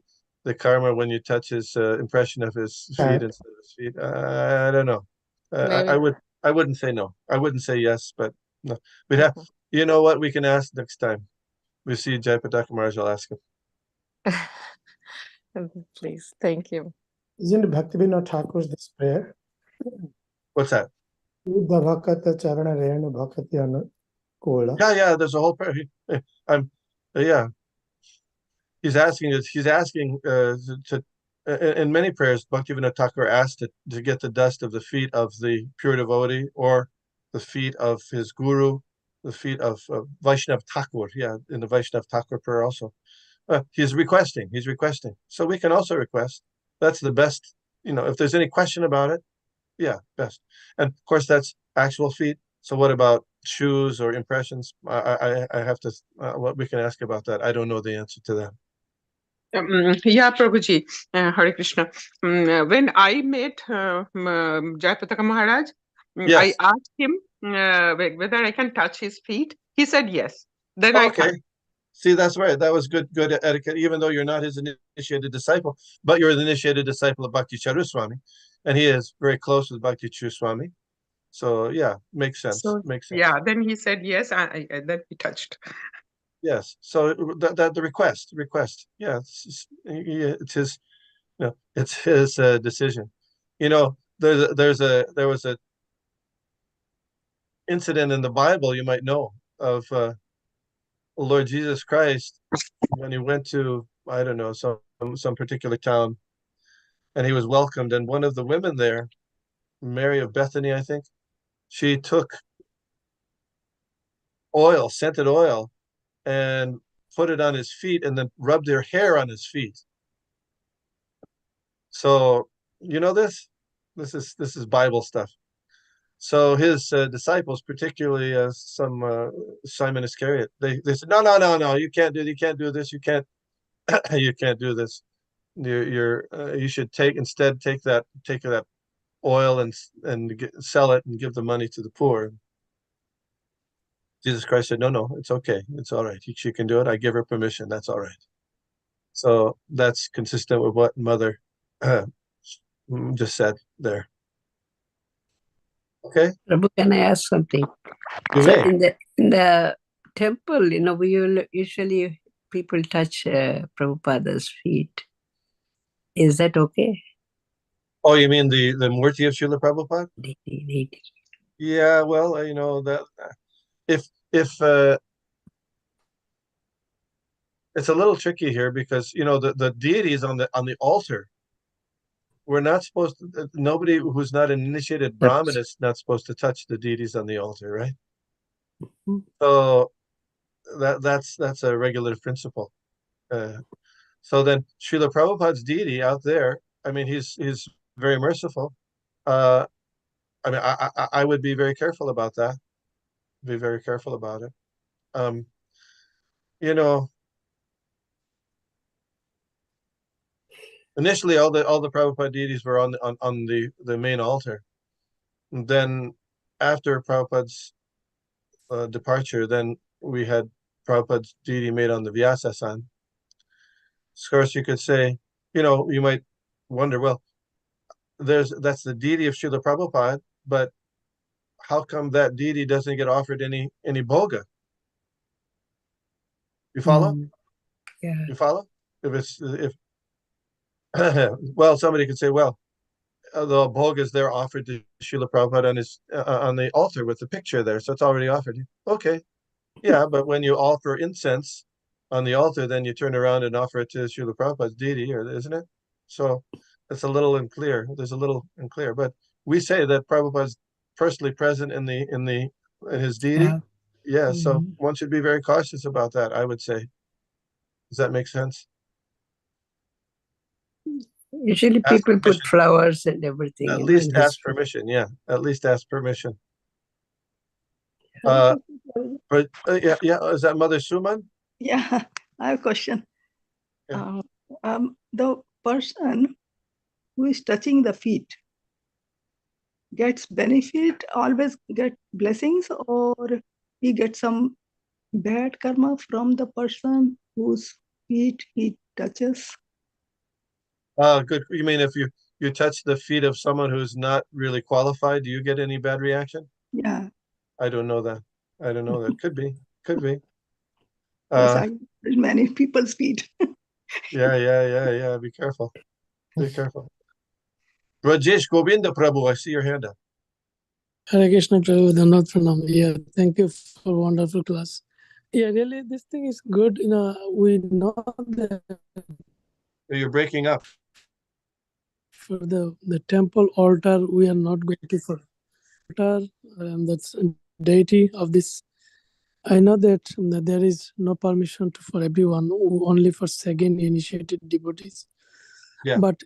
karma when you touch his impression of his feet Uh, instead of his feet? I don't know. maybe. I wouldn't say no. I wouldn't say yes, but no. We'd have, Okay. you know what? We can ask next time. We see Jayapataka Maharaj, I'll ask him. Please, thank you. Isn't Bhaktivinoda Thakur's this prayer? What's that? Uddha Bhakata Charana Renu Bhakati Anu Kola. Yeah, there's a whole prayer. I'm, yeah. He's asking in many prayers, Bhaktivinoda Thakur asked to get the dust of the feet of the pure devotee or the feet of his guru, the feet of Vaishnav Thakur. Yeah, in the Vaishnav Thakur prayer also. He's requesting. So we can also request. That's the best. If there's any question about it, yeah, best. And of course, that's actual feet. So what about shoes or impressions? I have to. What we can ask about that. I don't know the answer to that. Yeah, Prabhuji, Hare Krishna. When I met Jayapataka Maharaj, I Yes. asked him whether I can touch his feet. He said yes. Then I Okay. touched. See, that's right. That was good etiquette, even though you're not his initiated disciple, but you're the initiated disciple of Bhakti Charuswami, and he is very close with Bhakti Charuswami. So yeah, makes sense. So yeah, then he said yes. Then he touched. Yes. So the request. Yeah, it's his. It's his decision. There was a incident in the Bible you might know of Lord Jesus Christ when he went to, I don't know, some particular town, and he was welcomed, and one of the women there, Mary of Bethany, I think, she took scented oil, and put it on his feet, and then rubbed her hair on his feet. So this is Bible stuff. So his disciples, particularly some Simon Iscariot, they said, no, you can't do this, you can't you can't do this. You should take that oil and sell it and give the money to the poor. Jesus Christ said, no, it's okay, it's all right. She can do it. I give her permission. That's all right. So that's consistent with what Mother just said there. Okay. Prabhu, can I ask something? You So may. in the temple, we will usually people touch Prabhupada's feet. Is that okay? Oh, you mean the Murti of Srila Prabhupada? They- Yeah, well, that if it's a little tricky here because the deities on the altar, we're not supposed to. Nobody who's not an initiated Brahmin is not supposed to touch the deities on the altar, right? Mhm. So that's a regulative principle. So then Srila Prabhupada's deity out there, I mean, he's very merciful. I mean, I would be very careful about that. Be very careful about it. Initially all the Prabhupada deities were on the main altar. And then after Prabhupada's departure, then we had Prabhupada's deity made on the Vyasasan. Of course, you could say, you might wonder, well, that's the deity of Srila Prabhupada, but how come that deity doesn't get offered any bhoga? You follow? Yeah. You follow? If well, somebody could say, well, the bhogas there offered to Srila Prabhupada on the altar with the picture there, so it's already offered. Okay, yeah, but when you offer incense on the altar, then you turn around and offer it to Srila Prabhupada's deity, isn't it? So it's a little unclear. There's a little unclear, but we say that Prabhupada's personally present in his deity. Yeah, so one should be very cautious about that, I would say. Does that make sense? Usually Ask people put permission. flowers and everything, At in least his ask permission. Yeah, at least ask permission. But yeah, is that Mother Suman? Yeah, I have a question. Yeah. The person who is touching the feet gets benefit, always get blessings, or he gets some bad karma from the person whose feet he touches? Good. You mean if you touch the feet of someone who's not really qualified, do you get any bad reaction? Yeah. I don't know that. I don't know that. Could be. Could be. Yes, I many people's feet. Yeah. Be careful. Be careful. Rajesh Govinda Prabhu, I see your hand up. Hare Krishna Prabhu, Dhanavad Pranam. Yeah, thank you for wonderful class. Yeah, really, this thing is good. We know that You're breaking up. for the temple altar, we are not going to for altar. That's deity of this. I know that there is no permission for everyone, only for second initiated devotees. Yeah. But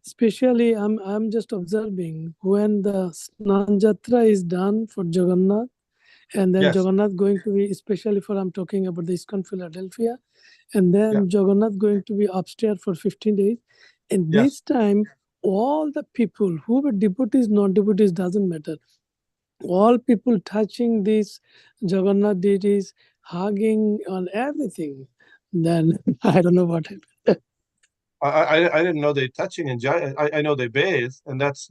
especially I'm just observing when the Snan Jatra is done for Jagannath, and then Yes. Jagannath going to be, especially for I'm talking about the ISKCON Philadelphia, and then Jagannath going to be upstairs for 15 days. And this time, all the people who were devotees, non-devotees, doesn't matter. All people touching these Jagannath deities, hugging on everything. Then I don't know what happened. I didn't know they touching and I know they bathe, and that's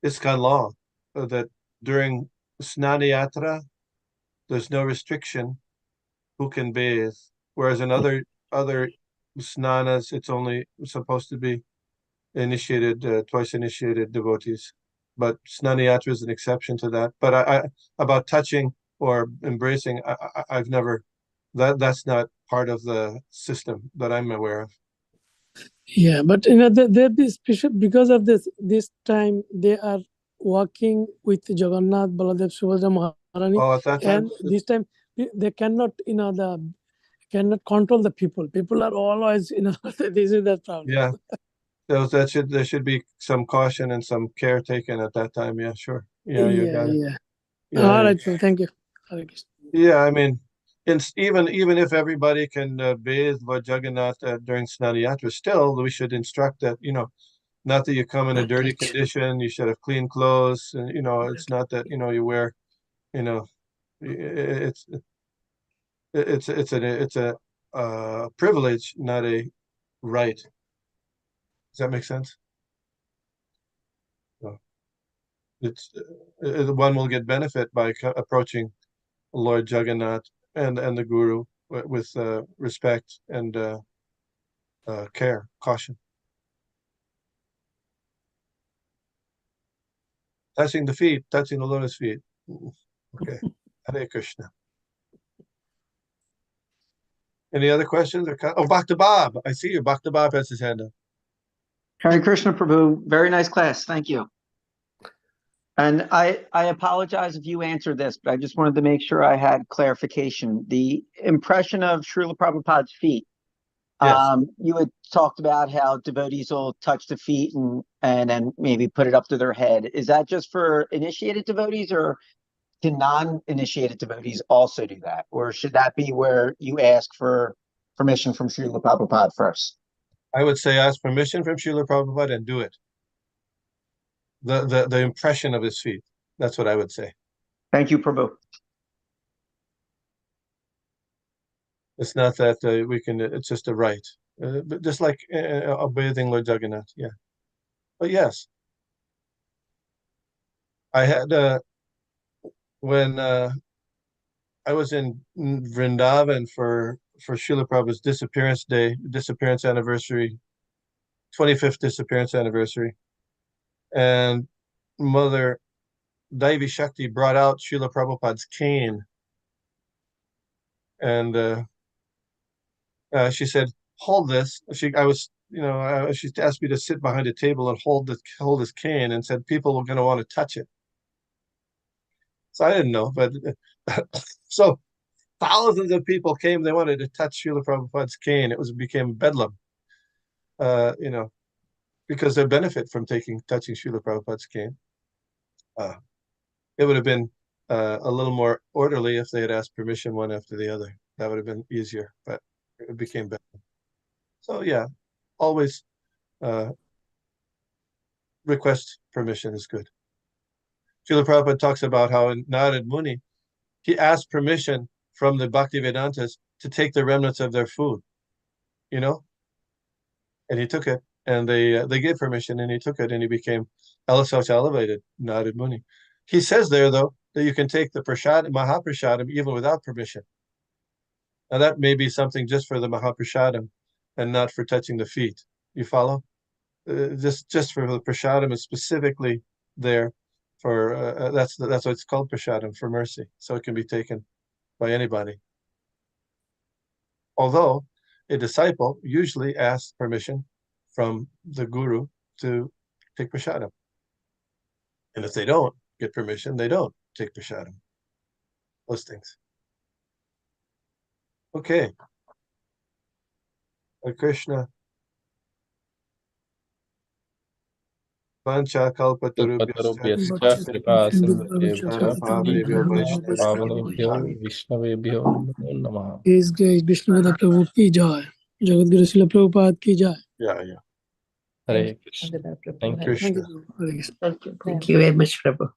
ISKCON law, that during Snani Yatra there's no restriction who can bathe, whereas in other snanas it's only supposed to be initiated, twice initiated devotees. But Snani Yatra is an exception to that. But I about touching or embracing, I've never, that's not part of the system that I'm aware of. Yeah, but they're this special because of this time they are walking with Jagannath, Baladev, Subhadra, Maharani. Oh, at that time? And this time they cannot, cannot control the people. People are always, this is the problem. Yeah. There should be some caution and some care taken at that time. Yeah, sure. Yeah, you got it. Yeah, All right, thank you. Yeah, I mean, even if everybody can bathe Lord Jagannath during Snani Yatra, still we should instruct that, not that you come in a dirty condition, you should have clean clothes, and it's not that you wear, it's a privilege, not a right. Does that make sense? No. It's one will get benefit by approaching Lord Jagannath and the Guru with respect and care, caution. Touching the feet, touching the lotus feet. Okay. Hare Krishna. Any other questions? Oh, Bhakta Bob. I see you. Bhakta Bob has his hand up. Hare Krishna Prabhu. Very nice class. Thank you. And I apologize if you answered this, but I just wanted to make sure I had clarification. The impression of Srila Prabhupada's feet. Yes. You had talked about how devotees will touch the feet and then maybe put it up to their head. Is that just for initiated devotees, or can non-initiated devotees also do that? Or should that be where you ask for permission from Srila Prabhupada first? I would say ask permission from Srila Prabhupada and do it. The impression of his feet. That's what I would say. Thank you, Prabhu. It's not that we can, it's just a right. But just like bathing Lord Jagannath, yeah. But yes. I had, when I was in Vrindavan for Srila Prabhupada's disappearance anniversary, 25th disappearance anniversary. And Mother Daivi Shakti brought out Srila Prabhupada's cane. And she said, hold this. She asked me to sit behind a table and hold his cane, and said people were going to want to touch it. So I didn't know, but so thousands of people came. They wanted to touch Srila Prabhupada's cane. It became bedlam. because they benefit from touching Srila Prabhupada's cane. It would have been a little more orderly if they had asked permission one after the other. That would have been easier, but it became better. So yeah, always request permission is good. Srila Prabhupada talks about how in Narad Muni, he asked permission from the Bhaktivedantas to take the remnants of their food, and he took it, and they gave permission, and he took it, and he became elevated, Narad Muni. He says there, though, that you can take the Mahaprasadam even without permission. Now that may be something just for the Mahaprasadam and not for touching the feet. You follow? Just for the prasadam is specifically there for that's why it's called prasadam, for mercy, so it can be taken by anybody. Although a disciple usually asks permission from the guru to take prasadam, and if they don't get permission, they don't take prasadam. Those things. Okay. Hare Krishna. Vancha Kalpatarubhyascha kripa sindhubhyascha pavanebhyo Vishnavebhyo namo namaha. His Grace Vishnugada Prabhu ki jai. Jagadguru Srila Prabhupada ki jai. Yeah. Hare Krishna. Thank you. Thank you. Hare Krishna. Thank you very much, Prabhu.